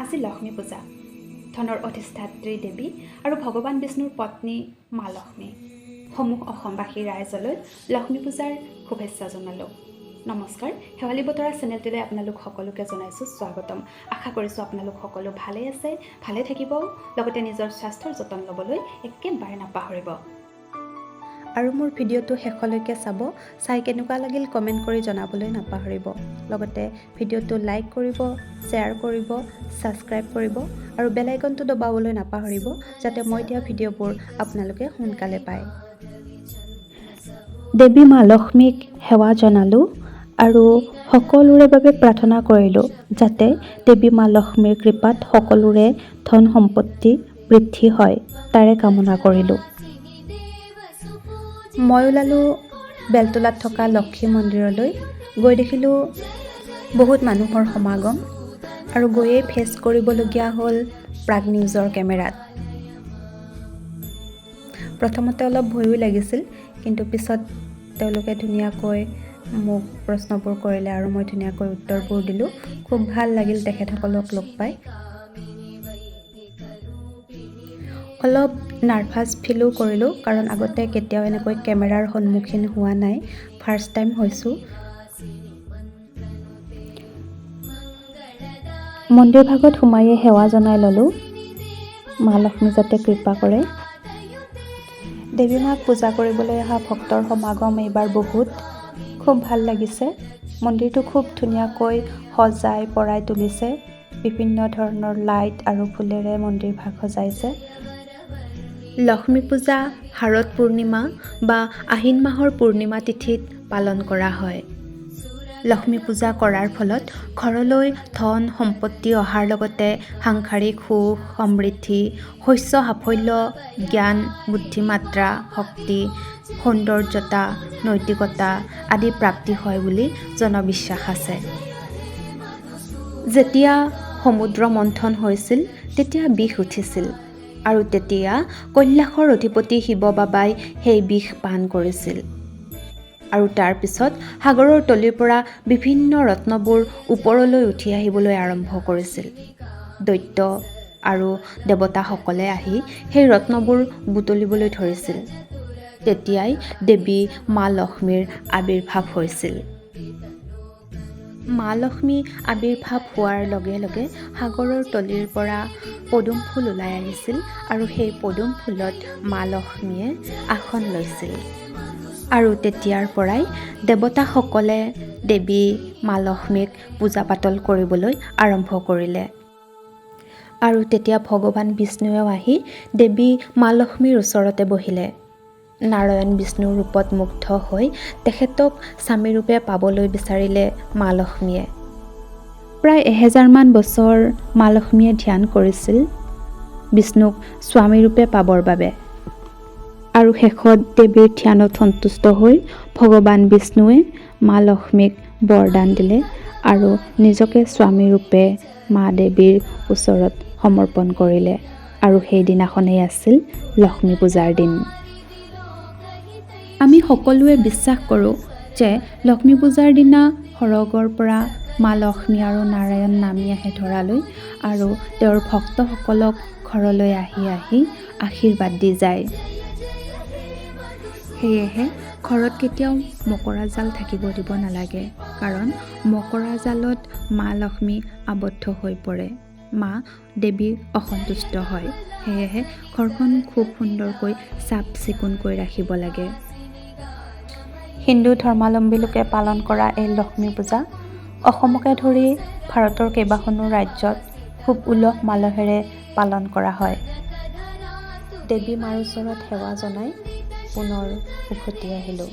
আজি লক্ষ্মী পূজা। ধনৰ অধিষ্ঠাত্ৰী দেৱী আৰু ভগৱান বিষ্ণুৰ পত্নী মা লক্ষ্মী সমূহ অসমবাসী ৰাইজলৈ লক্ষ্মী পূজাৰ শুভেচ্ছা জনালোঁ। নমস্কাৰ, শেৱালী বতৰা চেনেলটোলৈ আপোনালোক সকলোকে জনাইছোঁ স্বাগতম। আশা কৰিছোঁ আপোনালোক সকলো ভালে আছে, ভালে থাকিব, লগতে নিজৰ স্বাস্থ্যৰ যতন ল'বলৈ একেবাৰে নাপাহৰিব। আৰু মোৰ ভিডিঅ'টো শেষলৈকে চাব, চাই কেনেকুৱা লাগিল কমেণ্ট কৰি জনাবলৈ নাপাহৰিব। লগতে ভিডিঅ'টো লাইক কৰিব, শ্বেয়াৰ কৰিব, ছাবস্ক্ৰাইব কৰিব আৰু বেল আইকনটো দবাবলৈ নাপাহৰিব, যাতে মই দিয়া ভিডিঅ'বোৰ আপোনালোকে সোনকালে পায়। দেৱী মা লক্ষ্মীক সেৱা জনালোঁ আৰু সকলোৰে বাবে প্ৰাৰ্থনা কৰিলোঁ, যাতে দেৱী মা লক্ষ্মীৰ কৃপাত সকলোৰে ধন সম্পত্তি বৃদ্ধি হয়, তাৰে কামনা কৰিলোঁ। মই ওলালোঁ বেলতলাত থকা লক্ষ্মী মন্দিৰলৈ। গৈ দেখিলোঁ বহুত মানুহৰ সমাগম আৰু গৈয়ে ফেচ কৰিবলগীয়া হ'ল প্ৰাগ নিউজৰ কেমেৰাত। প্ৰথমতে অলপ ভয়ো লাগিছিল, কিন্তু পিছত তেওঁলোকে ধুনীয়াকৈ মোক প্ৰশ্নবোৰ কৰিলে আৰু মই ধুনীয়াকৈ উত্তৰবোৰ দিলোঁ। খুব ভাল লাগিল তেখেতসকলক লগ পাই। অলপ নাৰ্ভাছ ফিলো কৰিলোঁ, কাৰণ আগতে কেতিয়াও এনেকৈ কেমেৰাৰ সন্মুখীন হোৱা নাই, ফাৰ্ষ্ট টাইম হৈছোঁ। মন্দিৰ ভাগত সোমায়ে সেৱা জনাই ল'লোঁ, মা লক্ষ্মী যাতে কৃপা কৰে। দেৱী মাক পূজা কৰিবলৈ অহা ভক্তৰ সমাগম এইবাৰ বহুত, খুব ভাল লাগিছে। মন্দিৰটো খুব ধুনীয়াকৈ সজাই পৰাই তুলিছে, বিভিন্ন ধৰণৰ লাইট আৰু ফুলেৰে মন্দিৰ ভাগ সজাইছে। লক্ষ্মী পূজা শাৰদ পূৰ্ণিমা বা আহিন মাহৰ পূৰ্ণিমা তিথিত পালন কৰা হয়। লক্ষ্মী পূজা কৰাৰ ফলত ঘৰলৈ ধন সম্পত্তি অহাৰ লগতে সাংসাৰিক সুখ সমৃদ্ধি, শস্য সাফল্য, জ্ঞান বুদ্ধিমাত্ৰা, শক্তি, সৌন্দৰ্যতা, নৈতিকতা আদি প্ৰাপ্তি হয় বুলি জনবিশ্বাস আছে। যেতিয়া সমুদ্ৰ মন্থন হৈছিল তেতিয়া বিষ উঠিছিল আৰু তেতিয়া কৈলাশৰ অধিপতি শিৱ বাবাই সেই বিষ পান কৰিছিল। আৰু তাৰ পিছত সাগৰৰ তলিৰ পৰা বিভিন্ন ৰত্নবোৰ ওপৰলৈ উঠি আহিবলৈ আৰম্ভ কৰিছিল। দৈত্য আৰু দেৱতাসকলে আহি সেই ৰত্নবোৰ বুটলিবলৈ ধৰিছিল। তেতিয়াই দেৱী মা লক্ষ্মীৰ আৱিৰ্ভাৱ হৈছিল। মা লক্ষ্মী আৱিৰ্ভাৱ হোৱাৰ লগে লগে সাগৰৰ তলিৰ পৰা পদুম ফুল ওলাই আহিছিল আৰু সেই পদুম ফুলত মা লক্ষ্মীয়ে আসন লৈছিল। আৰু তেতিয়াৰ পৰাই দেৱতাসকলে দেৱী মা লক্ষ্মীক পূজা পাতল কৰিবলৈ আৰম্ভ কৰিলে। আৰু তেতিয়া ভগৱান বিষ্ণুৱেও আহি দেৱী মা লক্ষ্মীৰ ওচৰতে বহিলে। নাৰায়ণ বিষ্ণুৰ ৰূপত মুগ্ধ হৈ তেখেতক স্বামীৰূপে পাবলৈ বিচাৰিলে মা লক্ষ্মীয়ে। প্ৰায় 1000 মান বছৰ মা লক্ষ্মীয়ে ধ্যান কৰিছিল বিষ্ণুক স্বামীৰূপে পাবৰ বাবে। আৰু শেষত দেৱীৰ ধ্যানত সন্তুষ্ট হৈ ভগৱান বিষ্ণুৱে মা লক্ষ্মীক বৰদান দিলে আৰু নিজকে স্বামীৰূপে মা দেৱীৰ ওচৰত সমৰ্পণ কৰিলে। আৰু সেইদিনাখনেই আছিল লক্ষ্মী পূজাৰ দিন। আমি সকলোৱে বিশ্বাস কৰোঁ যে লক্ষ্মী পূজাৰ দিনা সৰগৰ পৰা মা লক্ষ্মী আৰু নাৰায়ণ নামি আহে ধৰালৈ আৰু তেওঁৰ ভক্তসকলক ঘৰলৈ আহি আহি আশীৰ্বাদ দি যায়। সেয়েহে ঘৰত কেতিয়াও মকৰা জাল থাকিব দিব নালাগে, কাৰণ মকৰা জালত মা লক্ষ্মী আবদ্ধ হৈ পৰে, মা দেৱী অসন্তুষ্ট হয়। সেয়েহে ঘৰখন খুব সুন্দৰকৈ চাফ চিকুণকৈ ৰাখিব লাগে। হিন্দু ধৰ্মাৱলম্বী লোকে পালন কৰা এই লক্ষ্মী পূজা অসমকে ধৰি ভাৰতৰ কেইবাখনো ৰাজ্যত খুব উলহ মালহেৰে পালন কৰা হয়। দেৱী মাৰ ওচৰত সেৱা জনাই পুনৰ উভতি আহিলোঁ।